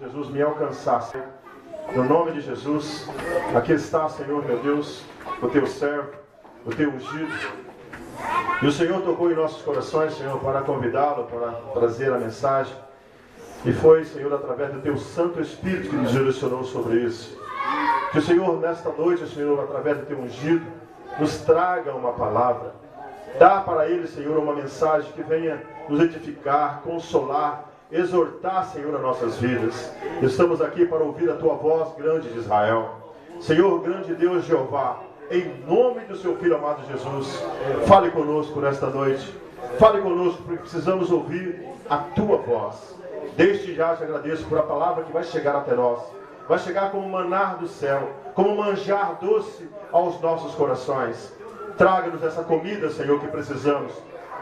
Jesus me alcançasse. No nome de Jesus, aqui está, Senhor, meu Deus, o teu servo, o teu ungido. E o Senhor tocou em nossos corações, Senhor, para convidá-lo, para trazer a mensagem. E foi, Senhor, através do teu Santo Espírito que nos direcionou sobre isso. Que o Senhor, nesta noite, Senhor, através do teu ungido, nos traga uma palavra. Dá para ele, Senhor, uma mensagem que venha nos edificar, consolar, exortar, Senhor, as nossas vidas. Estamos aqui para ouvir a tua voz, grande de Israel. Senhor, grande Deus Jeová, em nome do seu Filho amado Jesus, fale conosco nesta noite. Fale conosco, porque precisamos ouvir a tua voz. Desde já te agradeço por a palavra que vai chegar até nós. Vai chegar como um manar do céu, como um manjar doce aos nossos corações. Traga-nos essa comida, Senhor, que precisamos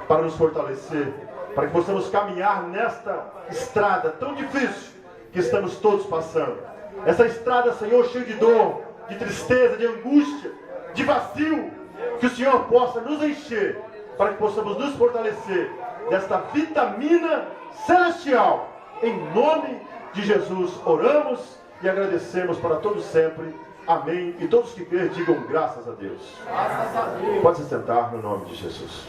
para nos fortalecer, para que possamos caminhar nesta estrada tão difícil que estamos todos passando. Essa estrada, Senhor, cheia de dor, de tristeza, de angústia, de vazio, que o Senhor possa nos encher, para que possamos nos fortalecer desta vitamina celestial. Em nome de Jesus oramos e agradecemos para todos sempre. Amém. E todos que crerem digam graças a Deus. Graças a Deus. Pode se sentar no nome de Jesus.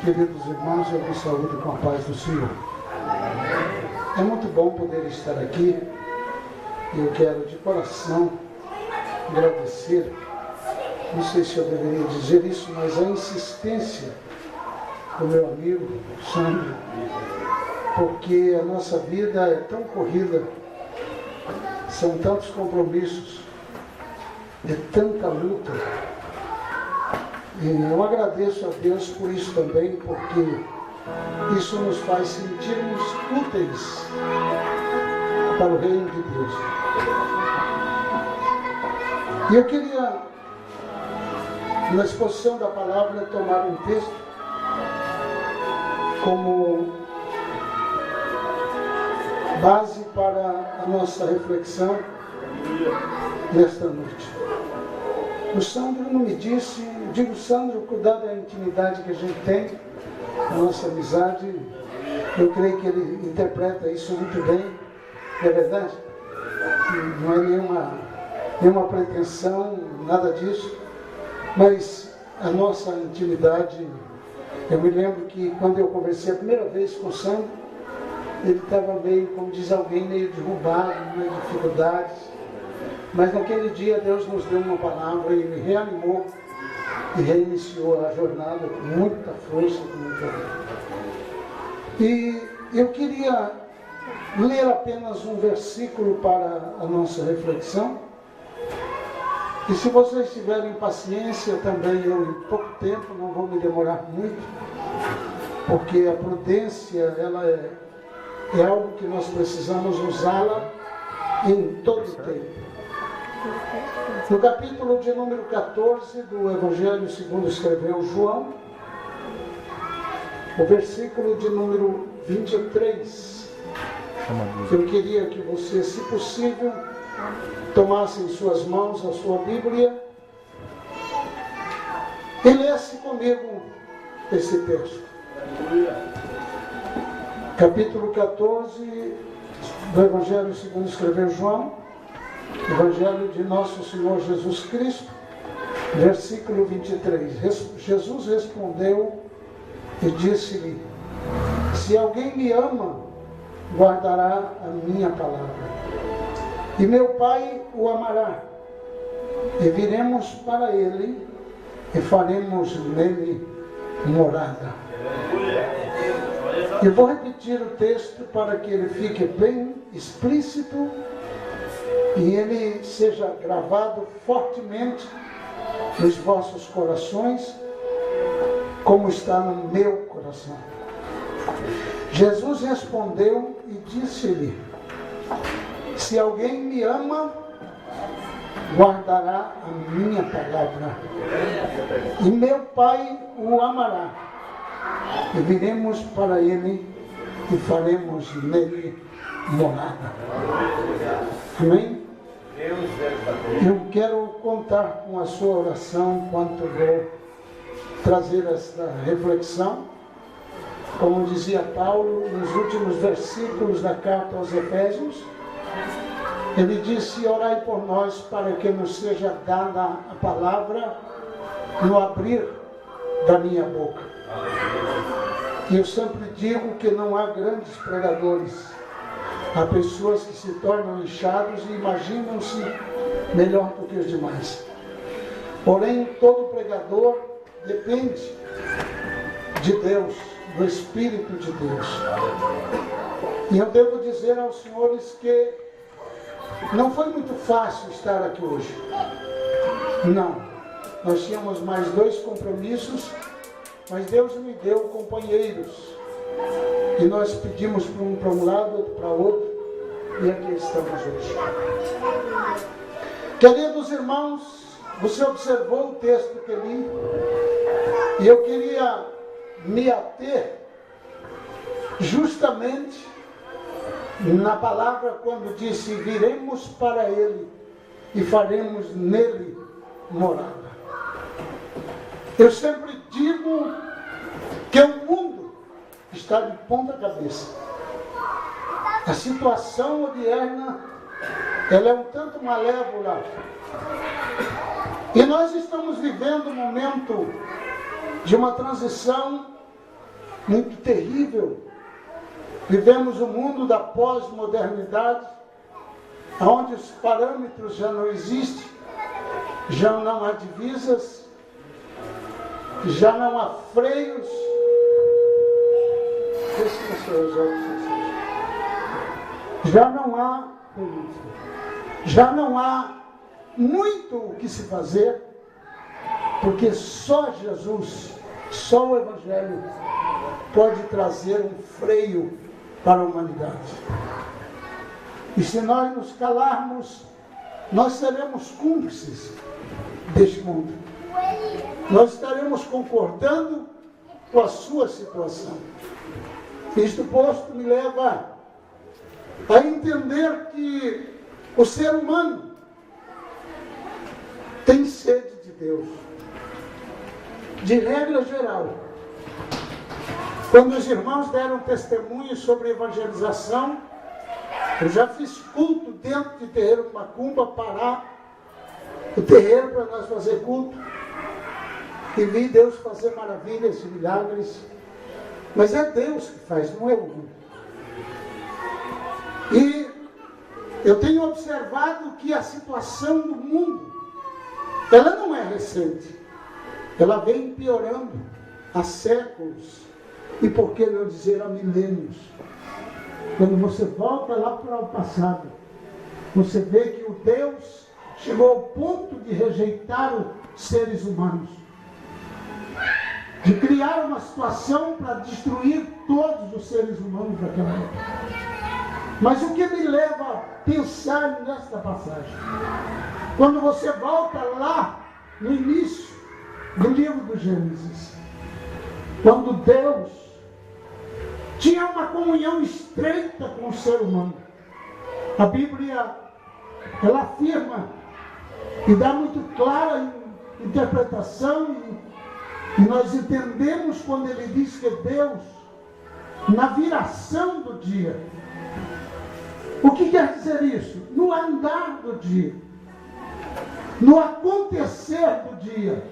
Queridos irmãos, eu vos saúdo com a paz do Senhor. É muito bom poder estar aqui. Eu quero de coração agradecer, não sei se eu deveria dizer isso, mas a insistência do meu amigo Sandro, porque a nossa vida é tão corrida, são tantos compromissos, é tanta luta. E eu agradeço a Deus por isso também, porque isso nos faz sentirmos úteis para o reino de Deus. E eu queria, na exposição da palavra, tomar um texto como base para a nossa reflexão nesta noite. O Sandro não me disse, eu digo Sandro, cuidado da intimidade que a gente tem, a nossa amizade, eu creio que ele interpreta isso muito bem, não é verdade? Não é nenhuma pretensão, nada disso, mas a nossa intimidade, eu me lembro que quando eu conversei a primeira vez com o Sandro, ele estava meio, como diz alguém, meio derrubado, meio dificuldades, mas naquele dia Deus nos deu uma palavra e me reanimou e reiniciou a jornada com muita força, com muita vida. E eu queria ler apenas um versículo para a nossa reflexão. E se vocês tiverem paciência também, eu em pouco tempo, não vou me demorar muito, porque a prudência, ela é algo que nós precisamos usá-la em todo o tempo. No capítulo de número 14 do Evangelho segundo escreveu João, o versículo de número 23, eu queria que você, se possível, tomasse em suas mãos a sua Bíblia e lesse comigo esse texto. Capítulo 14 do Evangelho segundo escreveu João, Evangelho de Nosso Senhor Jesus Cristo, versículo 23. Jesus respondeu e disse-lhe: se alguém me ama, guardará a minha palavra. E meu Pai o amará, e viremos para ele, e faremos nele morada. Eu vou repetir o texto para que ele fique bem explícito e ele seja gravado fortemente nos vossos corações, como está no meu coração. Jesus respondeu e disse-lhe: se alguém me ama, guardará a minha palavra, e meu Pai o amará, e viremos para ele e faremos nele morada. Amém? Eu quero contar com a sua oração enquanto vou trazer esta reflexão. Como dizia Paulo nos últimos versículos da carta aos Efésios, ele disse: orai por nós para que nos seja dada a palavra no abrir da minha boca. E eu sempre digo que não há grandes pregadores. Há pessoas que se tornam inchados e imaginam-se melhor do que os demais. Porém, todo pregador depende de Deus, do Espírito de Deus. E eu devo dizer aos senhores que não foi muito fácil estar aqui hoje. Não. Nós tínhamos mais 2 compromissos, mas Deus me deu companheiros. E nós pedimos para um lado, outro para outro, e aqui estamos hoje. Queridos irmãos, você observou o texto que li, e eu queria me ater justamente na palavra quando disse: viremos para Ele e faremos nele morada. Eu sempre digo que o mundo está de ponta cabeça. A situação odierna, ela é um tanto malévola. E nós estamos vivendo um momento de uma transição muito terrível. Vivemos o mundo da pós-modernidade, onde os parâmetros já não existem, já não há divisas, já não há freios. Já não há muito o que se fazer, porque só Jesus, só o Evangelho pode trazer um freio para a humanidade. E se nós nos calarmos, nós seremos cúmplices deste mundo. Nós estaremos concordando com a sua situação. Isto posto me leva a entender que o ser humano tem sede de Deus. De regra geral, quando os irmãos deram testemunho sobre evangelização, eu já fiz culto dentro de terreiro de macumba, parar o terreiro para nós fazer culto, e vi Deus fazer maravilhas e milagres. Mas é Deus que faz, não é o mundo. E eu tenho observado que a situação do mundo, ela não é recente. Ela vem piorando há séculos. E por que não dizer há milênios? Quando você volta lá para o passado, você vê que o Deus chegou ao ponto de rejeitar os seres humanos, de criar uma situação para destruir todos os seres humanos daquela época. Mas o que me leva a pensar nesta passagem? Quando você volta lá no início do livro do Gênesis, quando Deus tinha uma comunhão estreita com o ser humano, a Bíblia, ela afirma e dá muito clara interpretação, e nós entendemos quando ele diz que Deus, na viração do dia, o que quer dizer isso? No andar do dia, no acontecer do dia,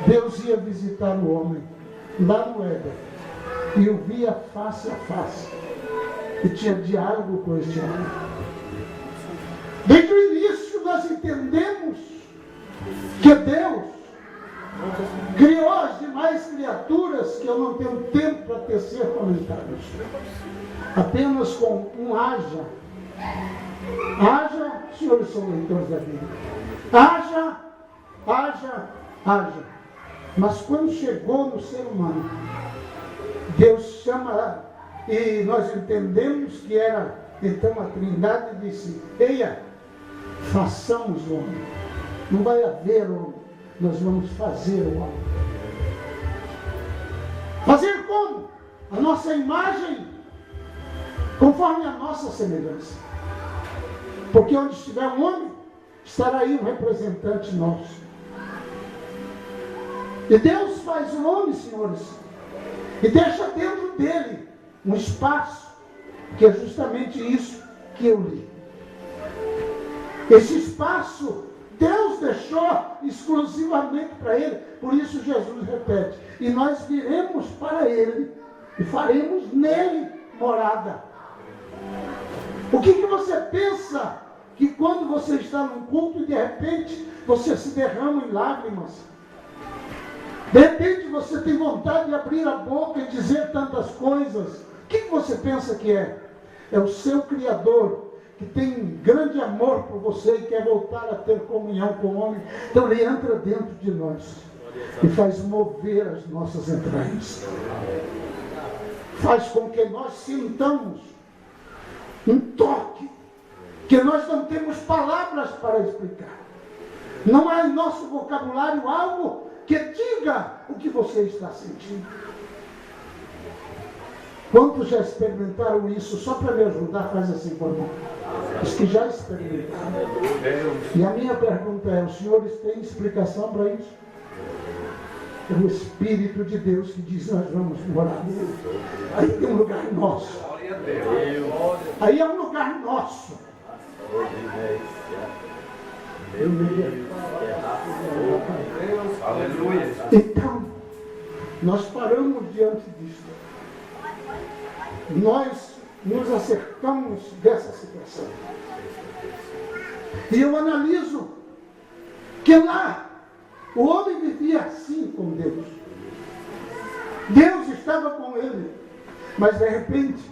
Deus ia visitar o homem lá no Éden e o via face a face e tinha diálogo com este homem. Desde o início nós entendemos que Deus criou as demais criaturas, que eu não tenho tempo para tecer comentários, apenas com um haja. Haja, os senhores são leitores da Bíblia. Haja, haja, haja. Mas quando chegou no ser humano, Deus chama, e nós entendemos que era então a Trindade, disse: eia, façamos o homem. Não vai haver homem, nós vamos fazer o homem. Fazer como? A nossa imagem, conforme a nossa semelhança. Porque onde estiver um homem, estará aí um representante nosso. E Deus faz o homem, senhores, e deixa dentro dele um espaço, que é justamente isso que eu li. Esse espaço Deus deixou exclusivamente para ele, por isso Jesus repete, e nós viremos para ele e faremos nele morada. O que você pensa que quando você está num culto e de repente você se derrama em lágrimas? De repente você tem vontade de abrir a boca e dizer tantas coisas. O que você pensa que é? É o seu Criador, que tem grande amor por você e quer voltar a ter comunhão com o homem. Então ele entra dentro de nós e faz mover as nossas entranhas. Faz com que nós sintamos um toque que nós não temos palavras para explicar. Não há em nosso vocabulário algo que diga o que você está sentindo. Quantos já experimentaram isso? Só para me ajudar, faz assim por mim. Os que já experimentaram. E a minha pergunta é, os senhores têm explicação para isso? É o Espírito de Deus que diz, nós vamos morar nele. Aí tem um lugar nosso. Aí é um lugar nosso. Então, nós paramos diante disso. Nós nos acertamos dessa situação. E eu analiso que lá o homem vivia assim com Deus. Deus estava com ele. Mas de repente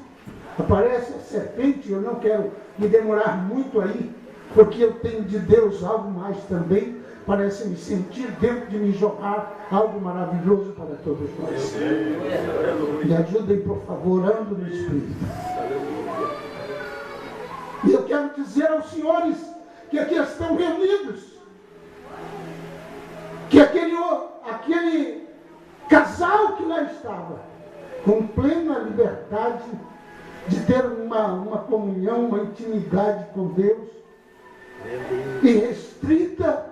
aparece a serpente. Eu não quero me demorar muito aí, porque eu tenho de Deus algo mais também. Parece-me sentir dentro de mim jorrar algo maravilhoso para todos nós. Me ajudem, por favor, orando no Espírito. E eu quero dizer aos senhores que aqui estão reunidos, que aquele casal que lá estava, com plena liberdade de ter uma comunhão, uma intimidade com Deus, e restrita,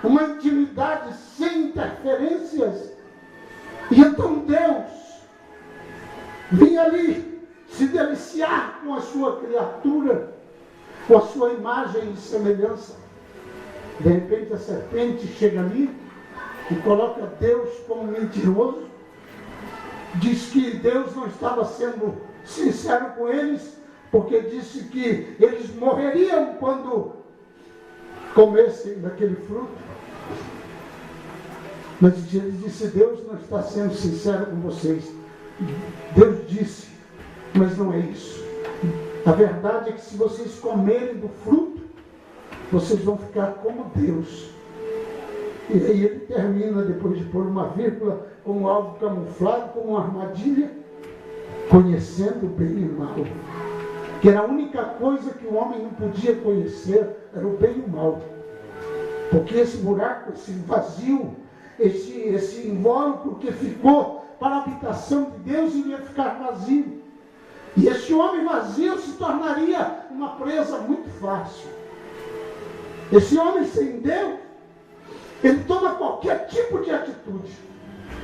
uma intimidade sem interferências. E então Deus vinha ali se deliciar com a sua criatura, com a sua imagem e semelhança. De repente a serpente chega ali e coloca Deus como mentiroso. Diz que Deus não estava sendo sincero com eles, porque disse que eles morreriam quando comessem daquele fruto. Mas ele disse, Deus não está sendo sincero com vocês. Deus disse, mas não é isso. A verdade é que se vocês comerem do fruto, vocês vão ficar como Deus. E aí ele termina, depois de pôr uma vírgula, como algo camuflado, como uma armadilha, conhecendo o bem e o mal. Que era a única coisa que o homem não podia conhecer, era o bem e o mal. Porque esse buraco, esse vazio, esse invólucro que ficou para a habitação de Deus iria ficar vazio. E esse homem vazio se tornaria uma presa muito fácil. Esse homem sem Deus, ele toma qualquer tipo de atitude.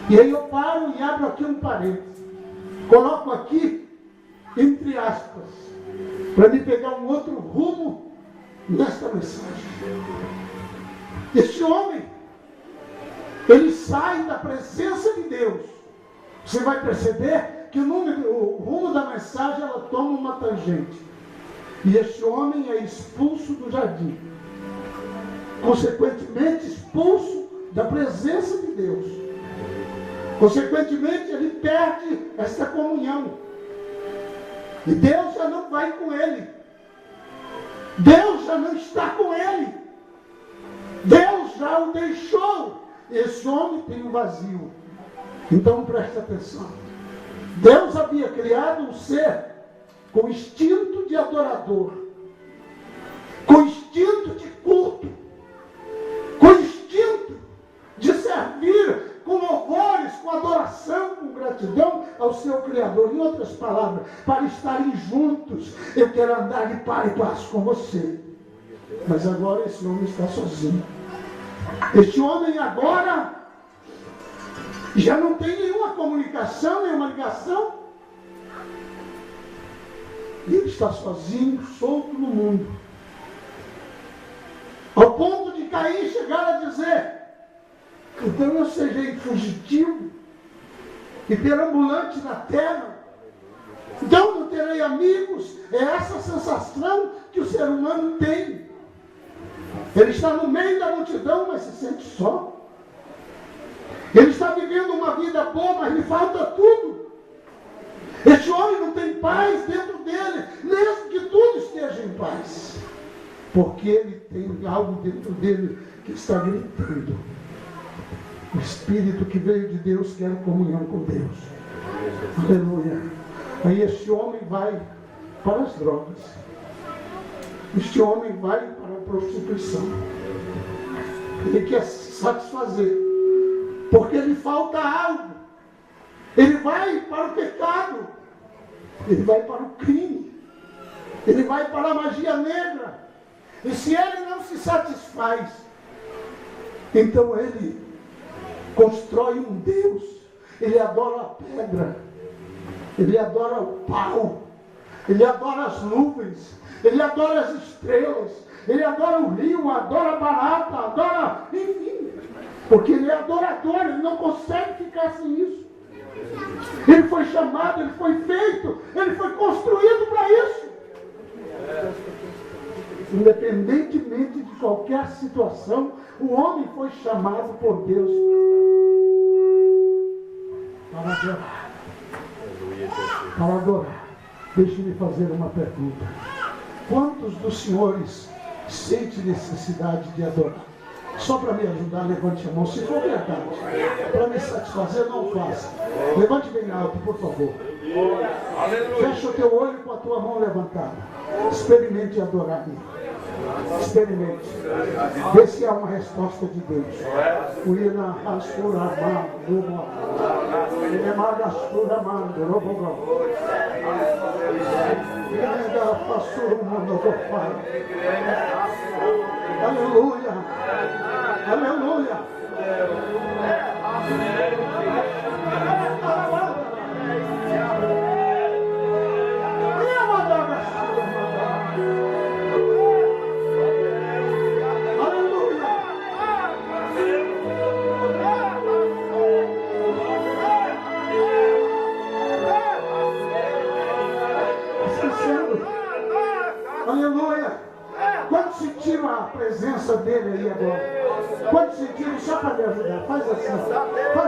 E aí eu paro e abro aqui um parênteses. Coloco aqui, entre aspas, para me pegar um outro rumo nesta mensagem. Este homem, ele sai da presença de Deus. Você vai perceber que o rumo da mensagem, ela toma uma tangente. E este homem é expulso do jardim. Consequentemente, expulso da presença de Deus. Consequentemente, ele perde esta comunhão. E Deus já não vai com ele. Deus já não está com ele. Deus já o deixou. Esse homem tem um vazio. Então preste atenção. Deus havia criado um ser com instinto de adorador, com instinto de culto, com instinto de servir com louvores, com adoração, com gratidão ao seu Criador. Em outras palavras, para estarem juntos, eu quero andar de par e passo com você. Mas agora esse homem está sozinho. Este homem agora já não tem nenhuma comunicação, nenhuma ligação. E ele está sozinho, solto no mundo. Ao ponto de Caim chegar a dizer: então eu serei fugitivo e perambulante na terra. Então não terei amigos. É essa sensação que o ser humano tem. Ele está no meio da multidão, mas se sente só. Ele está vivendo uma vida boa, mas lhe falta tudo. Este homem não tem paz dentro dele, mesmo que tudo esteja em paz. Porque ele tem algo dentro dele que está gritando. O Espírito que veio de Deus quer comunhão com Deus. Aleluia. Aí este homem vai para as drogas. Este homem vai para a prostituição. Ele quer se satisfazer. Porque lhe falta algo. Ele vai para o pecado. Ele vai para o crime. Ele vai para a magia negra. E se ele não se satisfaz, então ele constrói um Deus. Ele adora a pedra. Ele adora o pau. Ele adora as nuvens. Ele adora as estrelas. Ele adora o rio, adora a barata, adora, enfim. Porque ele é adorador, ele não consegue ficar sem isso. Ele foi chamado, ele foi feito, ele foi construído para isso. Independentemente de qualquer situação, o homem foi chamado por Deus para adorar. Para adorar. Deixe-me fazer uma pergunta. Quantos dos senhores sentem necessidade de adorar? Só para me ajudar, levante a mão. Se for verdade, para me satisfazer, não faça. Levante bem alto, por favor. Fecha o teu olho com a tua mão levantada. Experimente adorar-me. Experimente. Vê se há uma resposta de Deus. Aleluia. Aleluia. Aleluia. Quando sentiram a presença dele aí agora? Quando sentiram, só para me ajudar, faz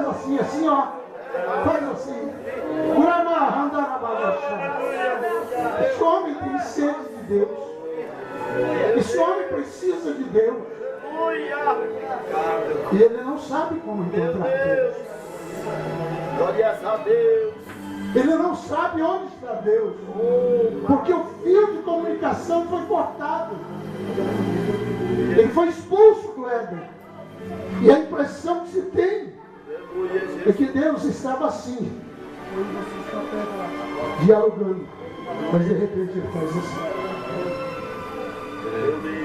assim, assim ó. Faz assim. Esse homem tem sede de Deus. Esse homem precisa de Deus. E ele não sabe como encontrar Deus. Glória a Deus. Ele não sabe onde está Deus. Porque o fio de comunicação foi cortado. Ele foi expulso do Éden. E a impressão que se tem é que Deus estava assim, dialogando. Mas de repente ele faz assim.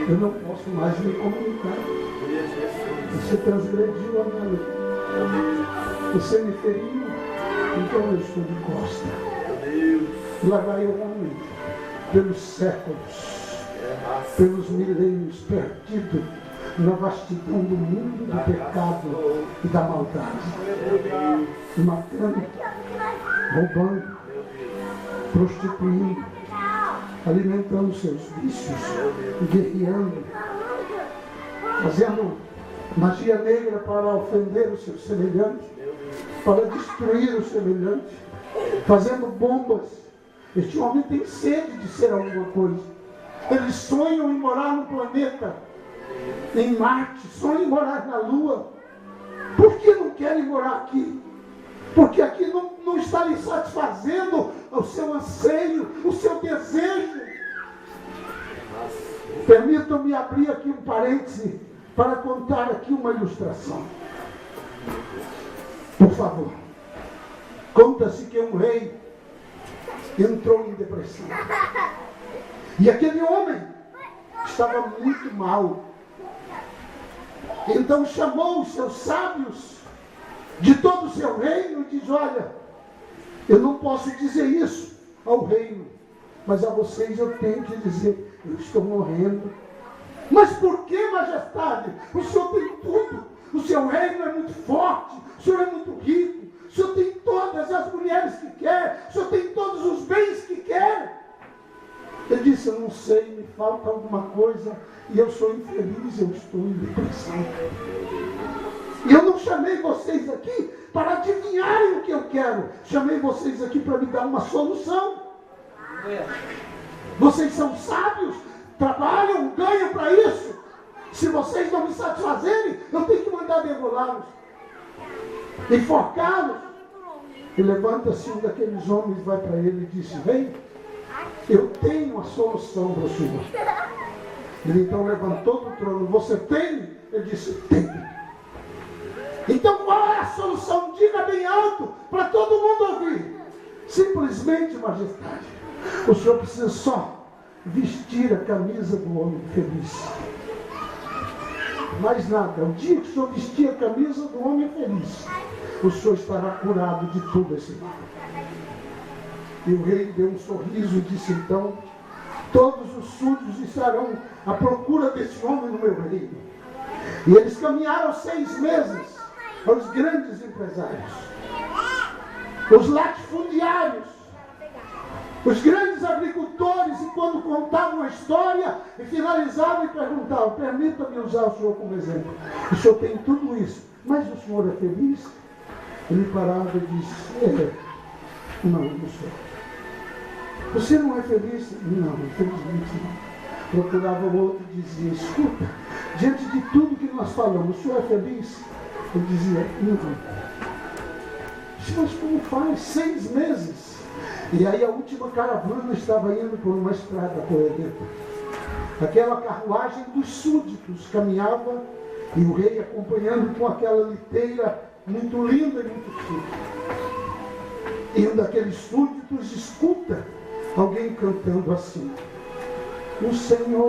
Eu não posso mais me comunicar. Você transgrediu a minha lei. Você me feriu. Então eu estou de costa. Lá vai o homem, pelos séculos, pelos milênios, perdido na vastidão do mundo do pecado e da maldade. Matando, roubando, prostituindo, alimentando seus vícios, guerreando, fazendo magia negra para ofender o seu semelhante, para destruir o semelhante, fazendo bombas. Este homem tem sede de ser alguma coisa. Eles sonham em morar no planeta, em Marte, sonham em morar na Lua. Por que não querem morar aqui? Porque aqui não está lhe satisfazendo o seu anseio, o seu desejo. Permitam-me abrir aqui um parêntese para contar aqui uma ilustração. Por favor. Conta-se que um rei entrou em depressão. E aquele homem estava muito mal. Então chamou os seus sábios de todo o seu reino e diz: olha, eu não posso dizer isso ao reino, mas a vocês eu tenho que dizer: eu estou morrendo. Mas por que, majestade? O senhor tem tudo. O seu reino é muito forte. O senhor é muito rico. O senhor tem todas as mulheres que quer. O senhor tem todos os bens que quer. Ele disse: eu não sei, me falta alguma coisa e eu sou infeliz, eu estou em depressão. E eu não chamei vocês aqui para adivinharem o que eu quero. Chamei vocês aqui para me dar uma solução. Vocês são sábios, trabalham, ganham para isso. Se vocês não me satisfazerem, eu tenho que mandar degolá-los, enforcá-los. E levanta-se um daqueles homens, vai para ele e disse: vem, eu tenho a solução para o senhor. Ele então levantou do trono: você tem? Ele disse: tenho. Então qual é a solução? Diga bem alto para todo mundo ouvir. Simplesmente, majestade, o senhor precisa só vestir a camisa do homem feliz. Mais nada. O dia que o senhor vestir a camisa do homem feliz, o senhor estará curado de tudo esse mal. E o rei deu um sorriso e disse: então, todos os súditos estarão à procura desse homem no meu reino. E eles caminharam 6 meses aos grandes empresários, os latifundiários, os grandes agricultores, e quando contavam a história e finalizavam e perguntavam: permita-me usar o senhor como exemplo, o senhor tem tudo isso, mas o senhor é feliz? Ele parava e disse: não, não sou. Você não é feliz? Não, infelizmente não. Procurava o outro e dizia: escuta, diante de tudo que nós falamos, o senhor é feliz? Ele dizia: não. Mas como faz? 6 meses. E aí a última caravana estava indo por uma estrada correta. Aquela carruagem dos súditos caminhava, e o rei acompanhando com aquela liteira muito linda e muito chique. E um daqueles súditos escuta alguém cantando assim: o Senhor